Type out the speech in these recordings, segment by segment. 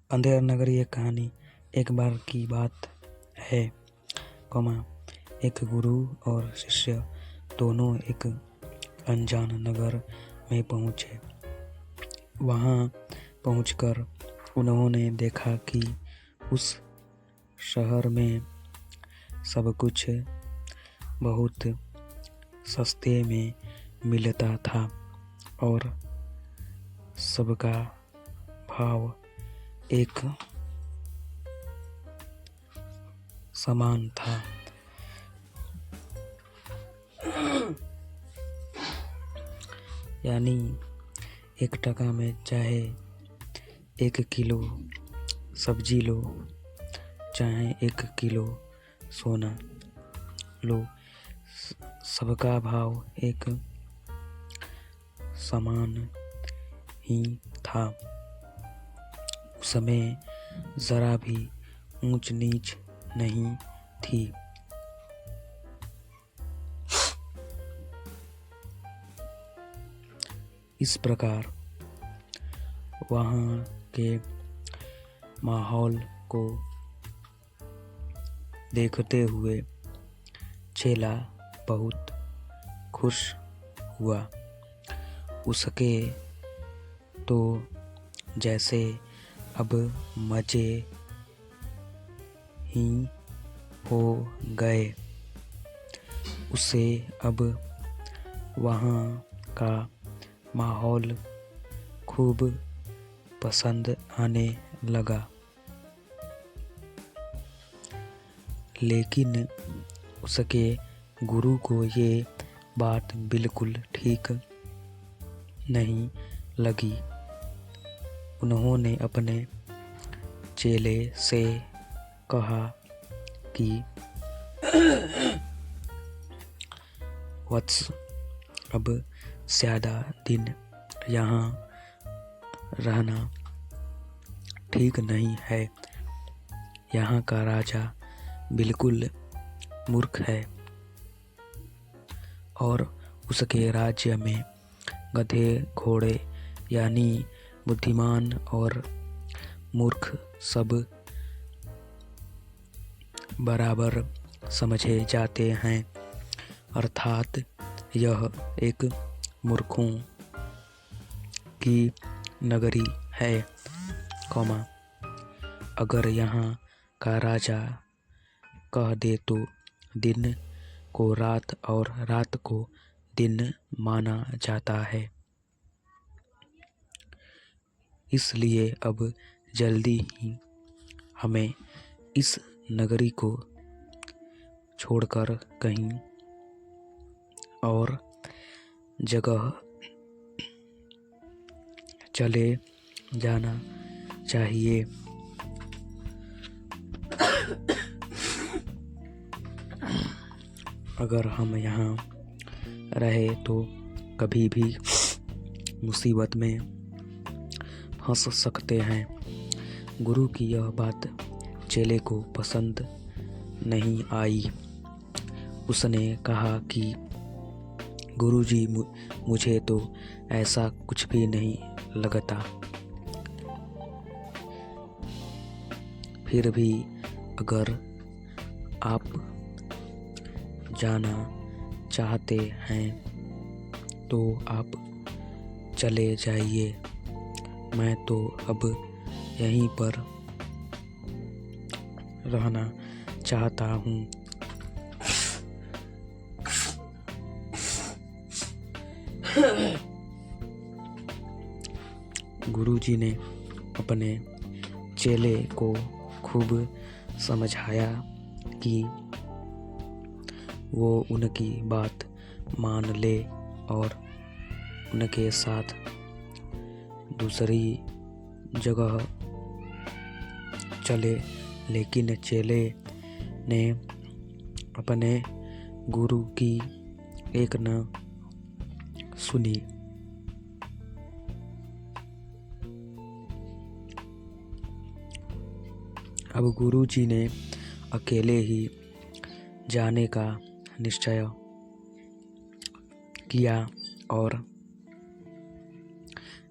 अंधेरा नगर ये कहानी एक बार की बात है, एक गुरु और शिष्य दोनों एक अनजान नगर में पहुंचे। वहां पहुंचकर उन्होंने देखा कि उस शहर में सब कुछ बहुत सस्ते में मिलता था और सबका भाव एक समान था। यानी 1 टका में चाहे 1 किलो सब्जी लो, चाहे 1 किलो सोना लो, सबका भाव एक समान ही था। उसमें जरा भी ऊंच नीच नहीं थी। इस प्रकार वहाँ के माहौल को देखते हुए चेला बहुत खुश हुआ। उसके तो जैसे अब मजे ही हो गए। उसे अब वहाँ का माहौल खूब पसंद आने लगा। लेकिन उसके गुरु को ये बात बिल्कुल ठीक नहीं लगी। उन्होंने अपने चेले से कहा कि वत्स, अब ज़्यादा दिन यहाँ रहना ठीक नहीं है। यहाँ का राजा बिल्कुल मूर्ख है और उसके राज्य में गधे घोड़े यानी बुद्धिमान और मूर्ख सब बराबर समझे जाते हैं। अर्थात यह एक मूर्खों की नगरी है, अगर यहाँ का राजा कह दे तो दिन को रात और रात को दिन माना जाता है। इसलिए अब जल्दी ही हमें इस नगरी को छोड़कर कहीं और जगह चले जाना चाहिए। अगर हम यहाँ रहे तो कभी भी मुसीबत में फंस सकते हैं। गुरु की यह बात चेले को पसंद नहीं आई। उसने कहा कि गुरुजी, मुझे तो ऐसा कुछ भी नहीं लगता। फिर भी अगर आप जाना चाहते हैं तो आप चले जाइए। मैं तो अब यहीं पर रहना चाहता हूँ। गुरुजी ने अपने चेले को खूब समझाया कि वो उनकी बात मान ले और उनके साथ दूसरी जगह चले। लेकिन चेले ने अपने गुरु की एक न सुनी। अब गुरुजी ने अकेले ही जाने का निश्चय किया और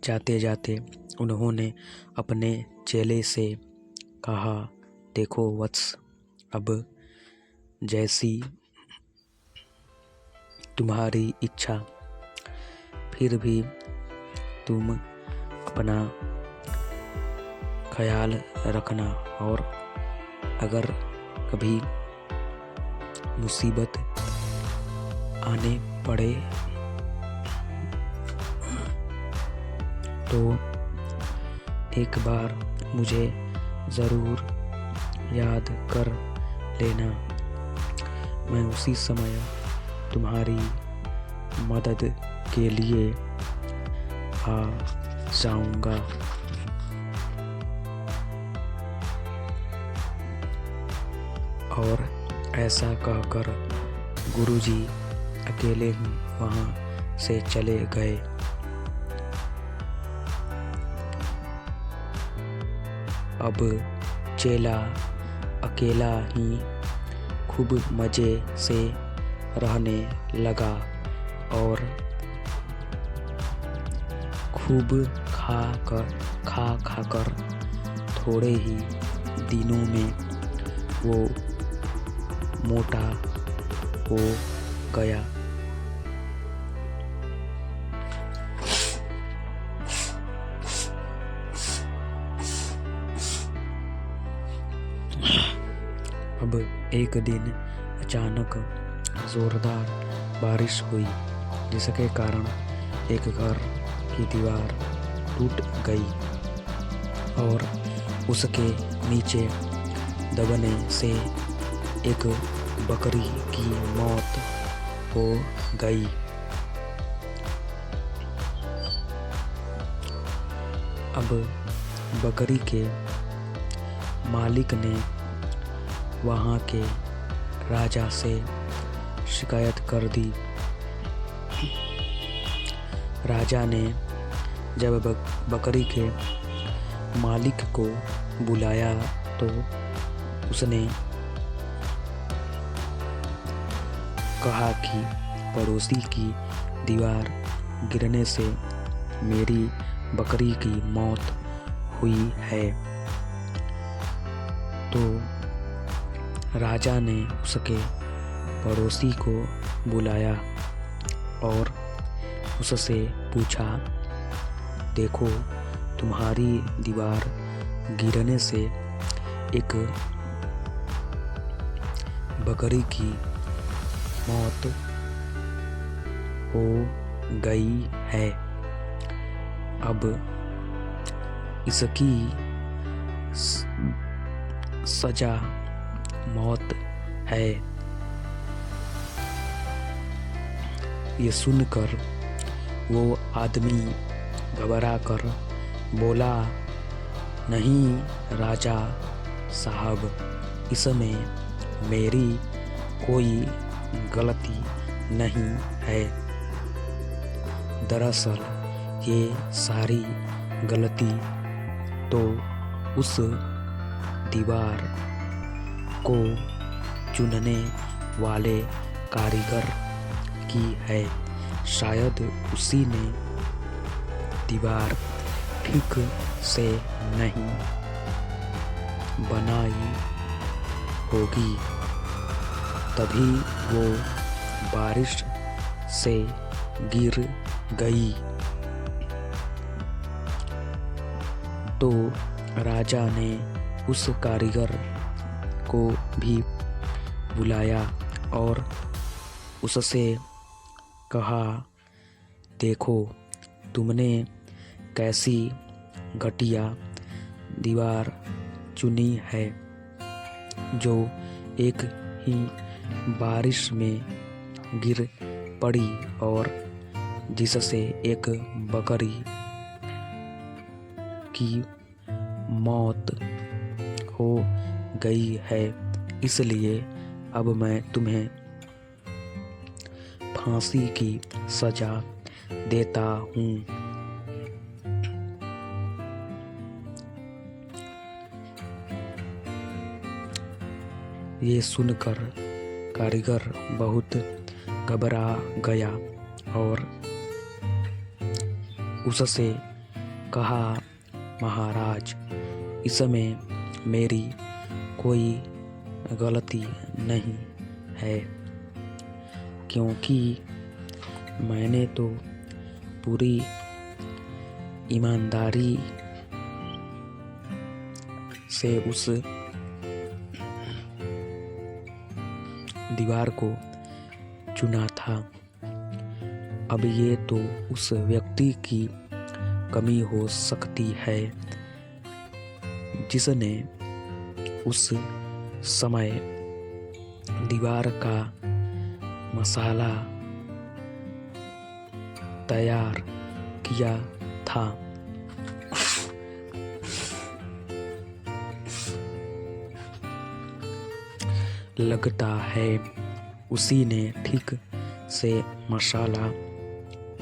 जाते जाते उन्होंने अपने चेले से कहा, देखो वत्स, अब जैसी तुम्हारी इच्छा, फिर भी तुम अपना ख्याल रखना, और अगर कभी मुसीबत आने पड़े तो एक बार मुझे ज़रूर याद कर लेना। मैं उसी समय तुम्हारी मदद के लिए आ जाऊंगा। और ऐसा कहकर गुरुजी अकेले ही वहाँ से चले गए। अब चेला अकेला ही खूब मज़े से रहने लगा और खूब खा कर थोड़े ही दिनों में वो मोटा हो गया। अब एक दिन अचानक जोरदार बारिश हुई, जिसके कारण एक घर की दीवार टूट गई और उसके नीचे दबने से एक बकरी की मौत हो गई। अब बकरी के मालिक ने वहाँ के राजा से शिकायत कर दी। राजा ने जब बकरी के मालिक को बुलाया तो उसने कहा कि पड़ोसी की दीवार गिरने से मेरी बकरी की मौत हुई है। तो राजा ने उसके पड़ोसी को बुलाया और उससे पूछा, देखो, तुम्हारी दीवार गिरने से एक बकरी की मौत हो गई है। अब इसकी सजा मौत है। ये सुनकर वो आदमी घबरा कर बोला, नहीं राजा साहब, इसमें मेरी कोई गलती नहीं है। दरअसल ये सारी गलती तो उस दीवार को चुनने वाले कारीगर की है। शायद उसी ने दीवार ठीक से नहीं बनाई होगी, तभी वो बारिश से गिर गई। तो राजा ने उस कारीगर को भी बुलाया और उससे कहा, देखो, तुमने कैसी घटिया दीवार चुनी है, जो एक ही बारिश में गिर पड़ी और जिससे एक बकरी की मौत हो गई है। इसलिए अब मैं तुम्हें फांसी की सजा देता हूँ। ये सुनकर कारीगर बहुत घबरा गया और उससे कहा, महाराज, इसमें मेरी कोई गलती नहीं है, क्योंकि मैंने तो पूरी ईमानदारी से उस दीवार को चुना था। अब ये तो उस व्यक्ति की कमी हो सकती है जिसने उस समय दीवार का मसाला तैयार किया था। लगता है उसी ने ठीक से मसाला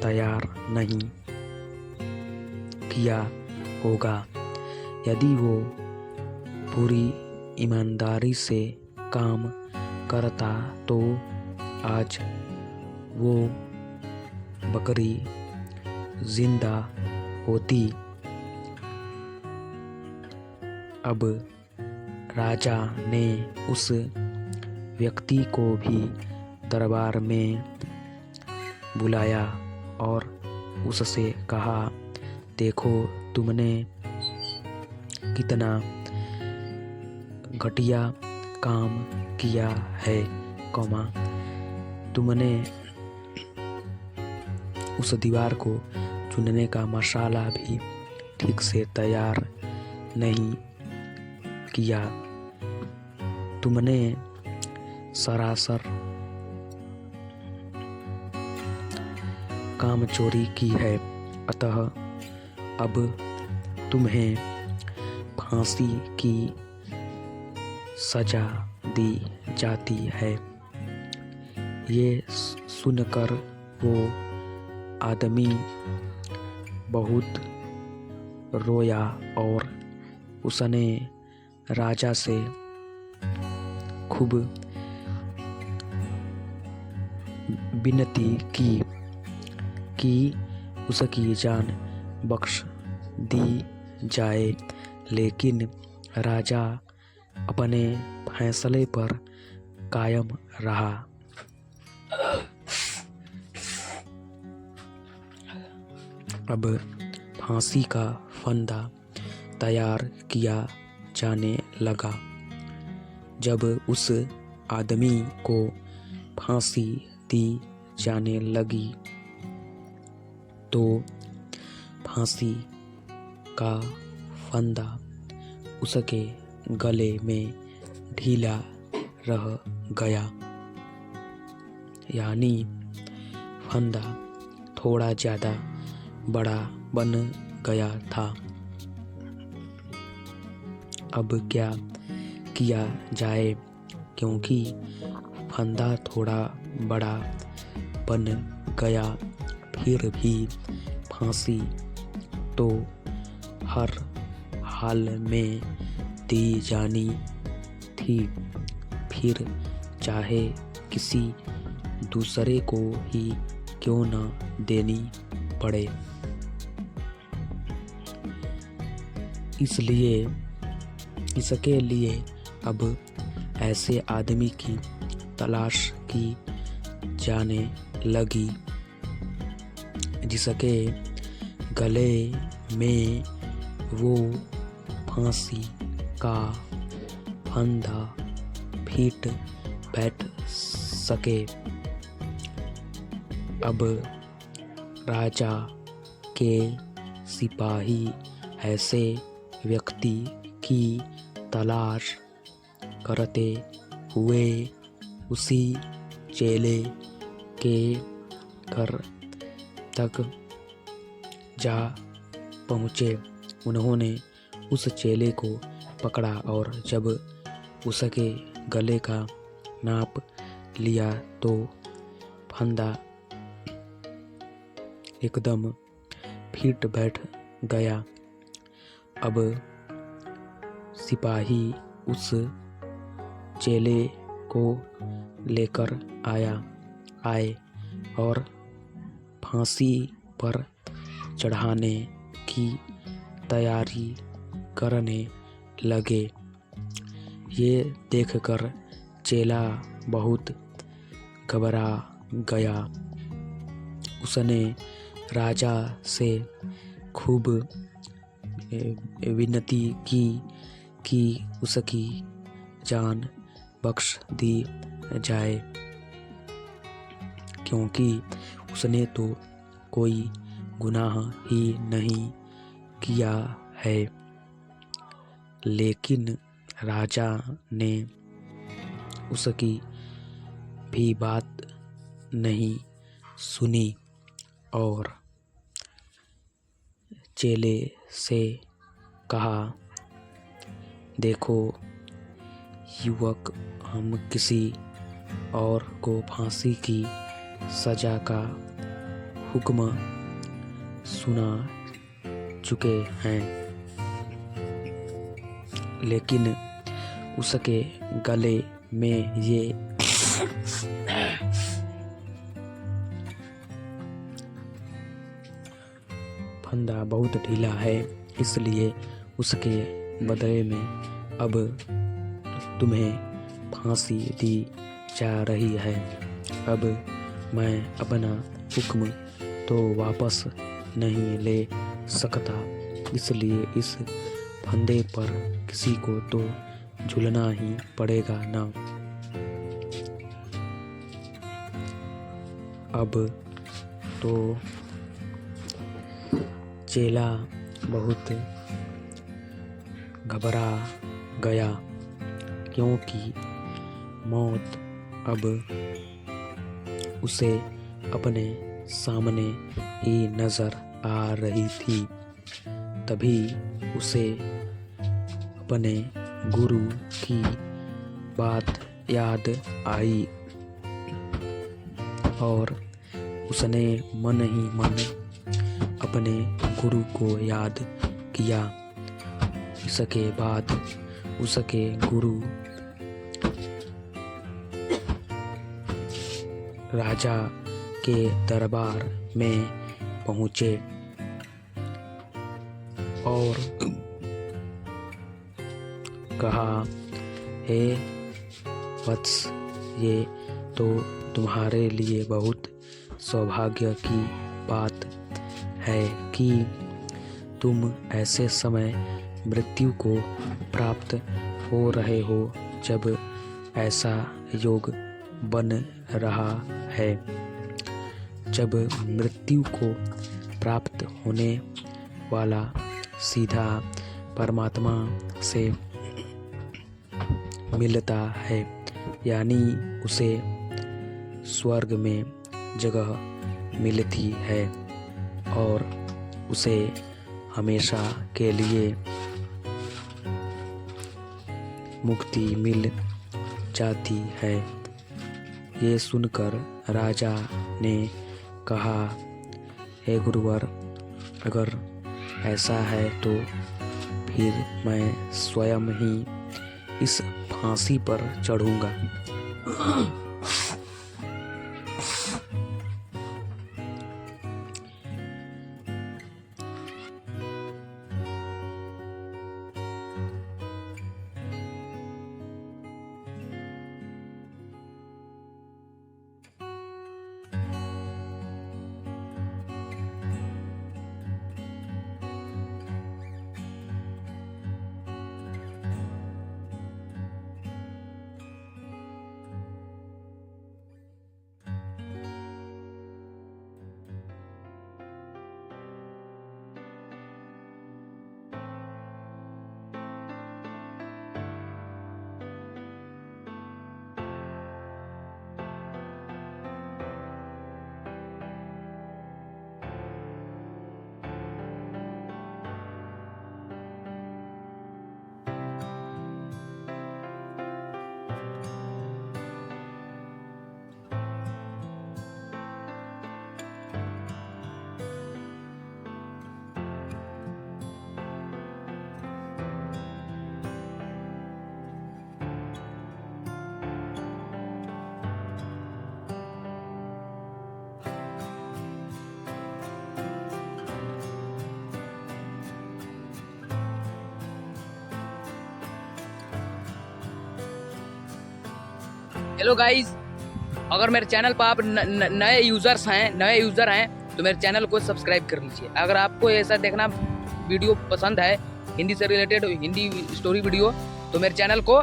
तैयार नहीं किया होगा। यदि वो पूरी ईमानदारी से काम करता तो आज वो बकरी जिंदा होती। अब राजा ने उस व्यक्ति को भी दरबार में बुलाया और उससे कहा, देखो तुमने कितना घटिया काम किया है, तुमने उस दीवार को चुनने का मसाला भी ठीक से तैयार नहीं किया। तुमने सरासर काम चोरी की है। अतः अब तुम्हें फांसी की सजा दी जाती है। ये सुनकर वो आदमी बहुत रोया और उसने राजा से खूब विनती की कि उसकी जान बख्श दी जाए, लेकिन राजा अपने फैसले पर कायम रहा। अब फांसी का फंदा तैयार किया जाने लगा। जब उस आदमी को फांसी दी जाने लगी तो फांसी का फंदा उसके गले में ढीला रह गया, यानी फंदा थोड़ा ज़्यादा बड़ा बन गया था। अब क्या किया जाए, क्योंकि फंदा थोड़ा बड़ा बन गया, फिर भी फांसी तो हर हाल में दी जानी थी, फिर चाहे किसी दूसरे को ही क्यों न देनी पड़े। इसके लिए अब ऐसे आदमी की तलाश की जाने लगी जिसके गले में वो फांसी का फंदा फिट बैठ सके। अब राजा के सिपाही ऐसे व्यक्ति की तलाश करते हुए उसी चेले के घर तक जा पहुँचे। उन्होंने उस चेले को पकड़ा और जब उसके गले का नाप लिया तो फंदा एकदम फिट बैठ गया। अब सिपाही उस चेले को लेकर आए और फांसी पर चढ़ाने की तैयारी करने लगे। ये देखकर चेला बहुत घबरा गया। उसने राजा से खूब विनती की कि उसकी जान बख्श दी जाए, क्योंकि उसने तो कोई गुनाह ही नहीं किया है। लेकिन राजा ने उसकी भी बात नहीं सुनी और चेले से कहा, देखो युवक, हम किसी और को फांसी की सजा का हुक्म सुना चुके हैं, लेकिन उसके गले में ये फंदा बहुत ढीला है, इसलिए उसके बदले में अब तुम्हें फांसी दी जा रही है। अब मैं अपना हुक्म तो वापस नहीं ले सकता, इसलिए इस फंदे पर किसी को तो झूलना ही पड़ेगा ना। अब तो चेला बहुत घबरा गया, क्योंकि मौत अब उसे अपने सामने ही नजर आ रही थी। तभी उसे अपने गुरु की बात याद आई और उसने मन ही मन अपने गुरु को याद किया। इसके बाद उसके गुरु राजा के दरबार में पहुँचे और कहा, हे वत्स, ये तो तुम्हारे लिए बहुत सौभाग्य की बात है कि तुम ऐसे समय मृत्यु को प्राप्त हो रहे हो जब ऐसा योग बन रहा है। जब मृत्यु को प्राप्त होने वाला सीधा परमात्मा से मिलता है, यानी उसे स्वर्ग में जगह मिलती है और उसे हमेशा के लिए मुक्ति मिल जाती है। ये सुनकर राजा ने कहा, हे गुरुवर, अगर ऐसा है तो फिर मैं स्वयं ही इस फांसी पर चढ़ूंगा। हेलो गाइस, अगर मेरे चैनल पर आप नए यूज़र हैं तो मेरे चैनल को सब्सक्राइब कर लीजिए। अगर आपको ऐसा देखना वीडियो पसंद है, हिंदी से रिलेटेड हिंदी स्टोरी वीडियो, तो मेरे चैनल को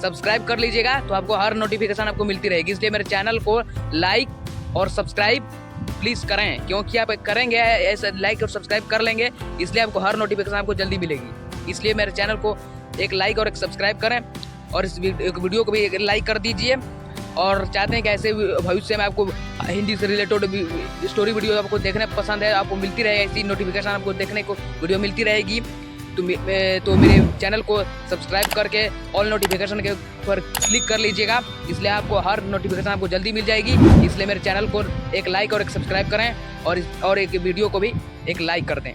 सब्सक्राइब कर लीजिएगा, तो आपको हर नोटिफिकेशन आपको मिलती रहेगी। इसलिए मेरे चैनल को लाइक और सब्सक्राइब प्लीज़ करें, क्योंकि आप करेंगे ऐसे लाइक और सब्सक्राइब कर लेंगे, इसलिए आपको हर नोटिफिकेशन आपको जल्दी मिलेगी। इसलिए मेरे चैनल को एक लाइक और एक सब्सक्राइब करें, और इस वीडियो को भी एक लाइक कर दीजिए। और चाहते हैं कि ऐसे भविष्य में आपको हिंदी से रिलेटेड स्टोरी वीडियो आपको देखने पसंद है, आपको मिलती रहे, ऐसी नोटिफिकेशन आपको देखने को वीडियो मिलती रहेगी, तो मेरे चैनल को सब्सक्राइब करके ऑल नोटिफिकेशन के पर क्लिक कर लीजिएगा। इसलिए आपको हर नोटिफिकेशन आपको जल्दी मिल जाएगी। इसलिए मेरे चैनल को एक लाइक और एक सब्सक्राइब करें, और एक वीडियो को भी एक लाइक कर दें।